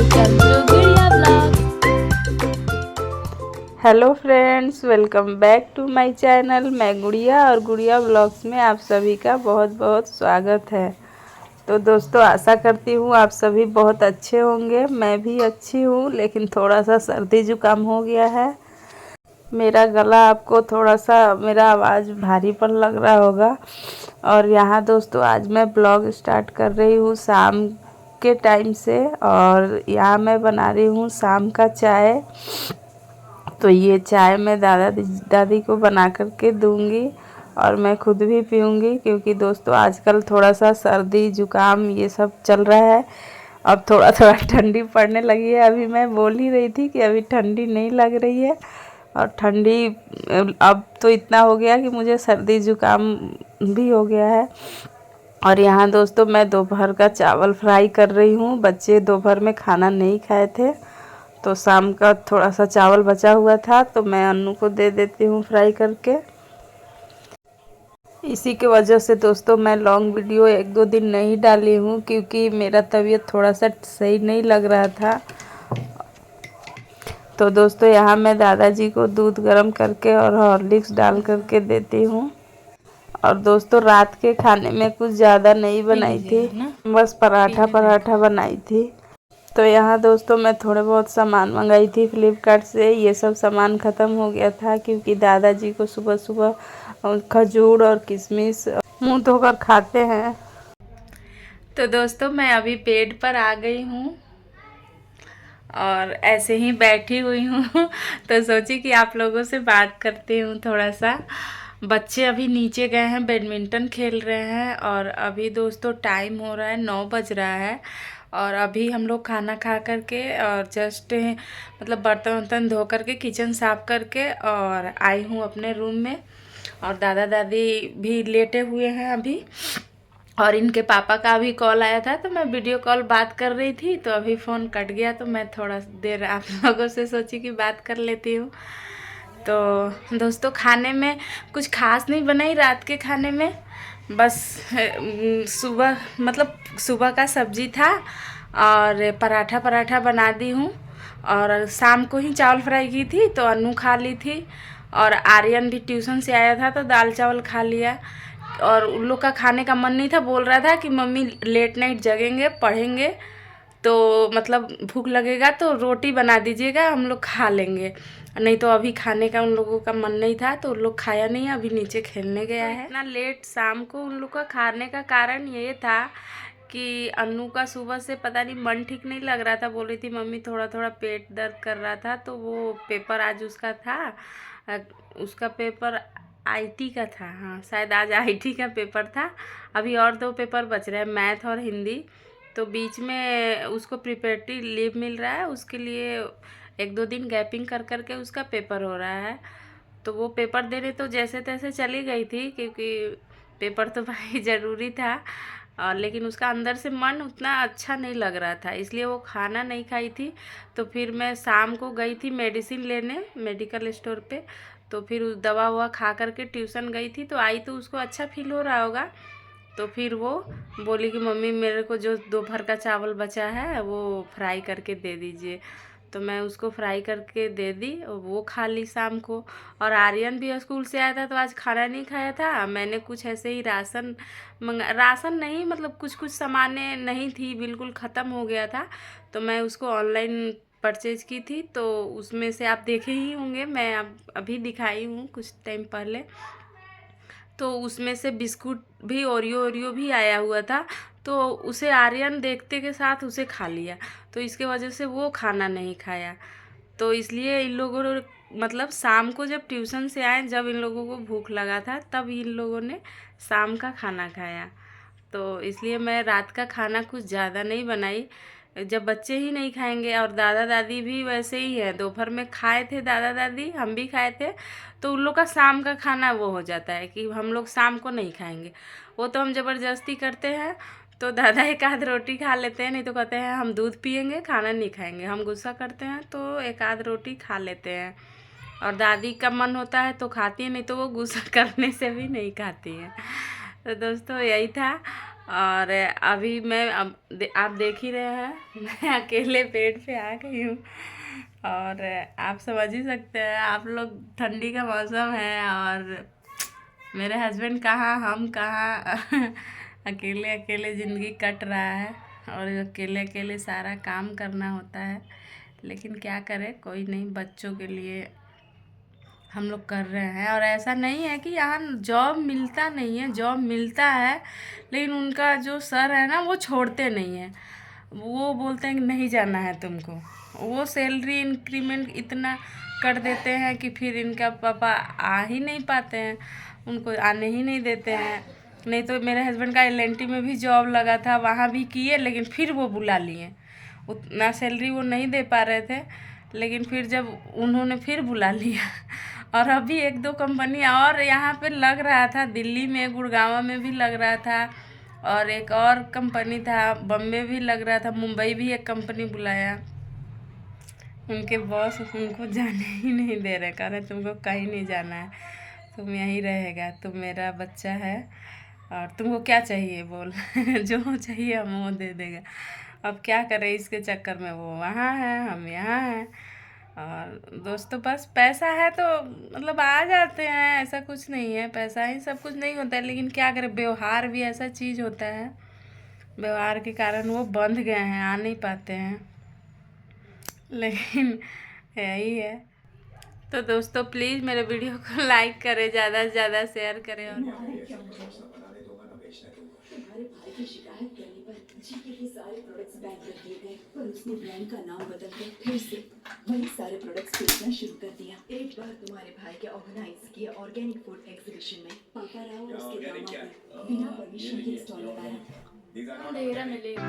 Welcome to Gudiya blog. Hello friends, welcome back to my channel. मैं गुड़िया और गुड़िया blogs में आप सभी का बहुत बहुत स्वागत है। तो दोस्तों, आशा करती हूँ आप सभी बहुत अच्छे होंगे। मैं भी अच्छी हूँ, लेकिन थोड़ा सा सर्दी जुकाम हो गया है। मेरा गला आपको थोड़ा सा, मेरा आवाज़ भारीपन लग रहा होगा। और यहाँ दोस्तों, आज मैं ब्लॉग स्टार्ट कर रही हूँ शाम के टाइम से। और यहाँ मैं बना रही हूँ शाम का चाय। तो ये चाय मैं दादी को बना करके दूंगी और मैं खुद भी पीऊँगी, क्योंकि दोस्तों आजकल थोड़ा सा सर्दी जुकाम ये सब चल रहा है। अब थोड़ा थोड़ा ठंडी पड़ने लगी है। अभी मैं बोल ही रही थी कि अभी ठंडी नहीं लग रही है, और ठंडी अब तो इतना हो गया कि मुझे सर्दी जुकाम भी हो गया है। और यहाँ दोस्तों, मैं दोपहर का चावल फ्राई कर रही हूँ। बच्चे दोपहर में खाना नहीं खाए थे, तो शाम का थोड़ा सा चावल बचा हुआ था, तो मैं अन्नू को दे देती हूँ फ्राई करके। इसी के वजह से दोस्तों मैं लॉन्ग वीडियो एक दो दिन नहीं डाली हूँ, क्योंकि मेरा तबीयत थोड़ा सा सही नहीं लग रहा था। तो दोस्तों, यहाँ मैं दादाजी को दूध गर्म करके और हॉर्लिक्स डाल करके देती हूँ। और दोस्तों, रात के खाने में कुछ ज़्यादा नहीं बनाई थी, बस पराठा बनाई थी। तो यहाँ दोस्तों, मैं थोड़े बहुत सामान मंगाई थी फ्लिपकार्ट से। ये सब सामान ख़त्म हो गया था, क्योंकि दादाजी को सुबह सुबह खजूर और किशमिश मुंह धोकर खाते हैं। तो दोस्तों, मैं अभी पेड़ पर आ गई हूँ और ऐसे ही बैठी हुई हूँ तो सोची कि आप लोगों से बात करती हूँ थोड़ा सा। बच्चे अभी नीचे गए हैं, बैडमिंटन खेल रहे हैं। और अभी दोस्तों टाइम हो रहा है 9 बज रहा है। और अभी हम लोग खाना खा करके और जस्ट मतलब बर्तन वर्तन धो करके किचन साफ करके और आई हूँ अपने रूम में। और दादा दादी भी लेटे हुए हैं अभी। और इनके पापा का अभी कॉल आया था, तो मैं वीडियो कॉल बात कर रही थी, तो अभी फ़ोन कट गया, तो मैं थोड़ा देर आप लोगों से सोची कि बात कर लेती हूँ। तो दोस्तों, खाने में कुछ खास नहीं बनाई रात के खाने में। बस सुबह मतलब सुबह का सब्जी था और पराठा बना दी हूँ। और शाम को ही चावल फ्राई की थी, तो अन्नू खा ली थी। और आर्यन भी ट्यूशन से आया था, तो दाल चावल खा लिया। और उन लोग का खाने का मन नहीं था, बोल रहा था कि मम्मी लेट नाइट जगेंगे पढ़ेंगे, तो मतलब भूख लगेगा तो रोटी बना दीजिएगा, हम लोग खा लेंगे। नहीं तो अभी खाने का उन लोगों का मन नहीं था, तो उन लोग खाया नहीं, अभी नीचे खेलने गया है। इतना लेट शाम को उन लोग का खाने का कारण ये था कि अन्नू का सुबह से पता नहीं मन ठीक नहीं लग रहा था। बोल रही थी मम्मी थोड़ा थोड़ा पेट दर्द कर रहा था। तो वो पेपर आज उसका था, उसका पेपर आईटी का था। हाँ, शायद आज आईटी का पेपर था। अभी और 2 पेपर बच रहे हैं, मैथ और हिंदी। तो बीच में उसको प्रिपरेटरी लीव मिल रहा है, उसके लिए 1-2 दिन गैपिंग कर करके उसका पेपर हो रहा है। तो वो पेपर देने तो जैसे तैसे चली गई थी, क्योंकि पेपर तो भाई ज़रूरी था। और लेकिन उसका अंदर से मन उतना अच्छा नहीं लग रहा था, इसलिए वो खाना नहीं खाई थी। तो फिर मैं शाम को गई थी मेडिसिन लेने मेडिकल स्टोर पे। तो फिर उस दवा ववा खा करके ट्यूशन गई थी, तो आई तो उसको अच्छा फील हो रहा होगा। तो फिर वो बोली कि मम्मी मेरे को जो दोपहर का चावल बचा है वो फ्राई करके दे दीजिए। तो मैं उसको फ्राई करके दे दी और वो खा ली शाम को। और आर्यन भी स्कूल से आया था, तो आज खाना नहीं खाया था। मैंने कुछ ऐसे ही राशन नहीं, मतलब कुछ कुछ सामानें नहीं थी, बिल्कुल ख़त्म हो गया था। तो मैं उसको ऑनलाइन परचेज की थी, तो उसमें से आप देखे ही होंगे, मैं अभी दिखाई हूँ कुछ टाइम पहले। तो उसमें से बिस्कुट भी ओरियो भी आया हुआ था, तो उसे आर्यन देखते के साथ उसे खा लिया। तो इसके वजह से वो खाना नहीं खाया। तो इसलिए इन लोगों ने मतलब शाम को जब ट्यूशन से आए, जब इन लोगों को भूख लगा था, तब इन लोगों ने शाम का खाना खाया। तो इसलिए मैं रात का खाना कुछ ज़्यादा नहीं बनाई। जब बच्चे ही नहीं खाएंगे, और दादा दादी भी वैसे ही है, दोपहर में खाए थे दादा दादी, हम भी खाए थे। तो उन लोग का शाम का खाना वो हो जाता है कि हम लोग शाम को नहीं खाएंगे। वो तो हम ज़बरदस्ती करते हैं, तो दादा एक आध रोटी खा लेते हैं, नहीं तो कहते हैं हम दूध पियेंगे खाना नहीं खाएंगे। हम गुस्सा करते हैं तो एक आध रोटी खा लेते हैं। और दादी का मन होता है तो खाती है, नहीं तो वो गुस्सा करने से भी नहीं खाती है। तो दोस्तों यही था। और अभी मैं आप देख ही रहे हैं मैं अकेले पेड़ पे आ गई हूँ। और आप समझ ही सकते हैं, आप लोग, ठंडी का मौसम है और मेरे हस्बैंड कहाँ, हम कहाँ अकेले अकेले ज़िंदगी कट रहा है और अकेले अकेले सारा काम करना होता है। लेकिन क्या करें, कोई नहीं, बच्चों के लिए हम लोग कर रहे हैं। और ऐसा नहीं है कि यहाँ जॉब मिलता नहीं है, जॉब मिलता है, लेकिन उनका जो सर है ना वो छोड़ते नहीं हैं। वो बोलते हैं कि नहीं जाना है तुमको। वो सैलरी इंक्रीमेंट इतना कर देते हैं कि फिर इनका पापा आ ही नहीं पाते हैं, उनको आने ही नहीं देते हैं। नहीं तो मेरे हस्बैंड का एल&टी में भी जॉब लगा था, वहाँ भी किए, लेकिन फिर वो बुला लिए। उतना सैलरी वो नहीं दे पा रहे थे, लेकिन फिर जब उन्होंने फिर बुला लिया। और अभी 1-2 कंपनी और यहाँ पे लग रहा था, दिल्ली में, गुड़गांव में भी लग रहा था, और एक और कंपनी था, बम्बे भी लग रहा था, मुंबई भी एक कंपनी बुलाया। उनके बॉस उनको जाने ही नहीं दे रहे, कह रहे तुमको कहीं नहीं जाना है, तुम यहीं रहेगा, तुम मेरा बच्चा है और तुमको क्या चाहिए बोल जो चाहिए हम वो दे देगा। अब क्या करें, इसके चक्कर में वो वहाँ है, हम यहाँ हैं। और दोस्तों बस पैसा है तो मतलब आ जाते हैं, ऐसा कुछ नहीं है, पैसा ही सब कुछ नहीं होता है। लेकिन क्या करें, व्यवहार भी ऐसा चीज़ होता है, व्यवहार के कारण वो बंध गए हैं, आ नहीं पाते हैं। लेकिन यही है। तो दोस्तों प्लीज़ मेरे वीडियो को लाइक करें, ज़्यादा से ज़्यादा शेयर करें। और तुम्हारे भाई की शिकायत करने पर जीके के सारे प्रोडक्ट्स बैन कर दिए गए, पर उसने ब्रांड का नाम बदल कर फिर से वही सारे प्रोडक्ट्स बेचना शुरू कर दिया। एक बार तुम्हारे भाई के ऑर्गेनाइज किए ऑर्गेनिक फूड एग्जीबिशन में पापा राव और उसके दामाद ने बिना परमिशन के स्टॉल लगाया। अंधेरा मिलेगा।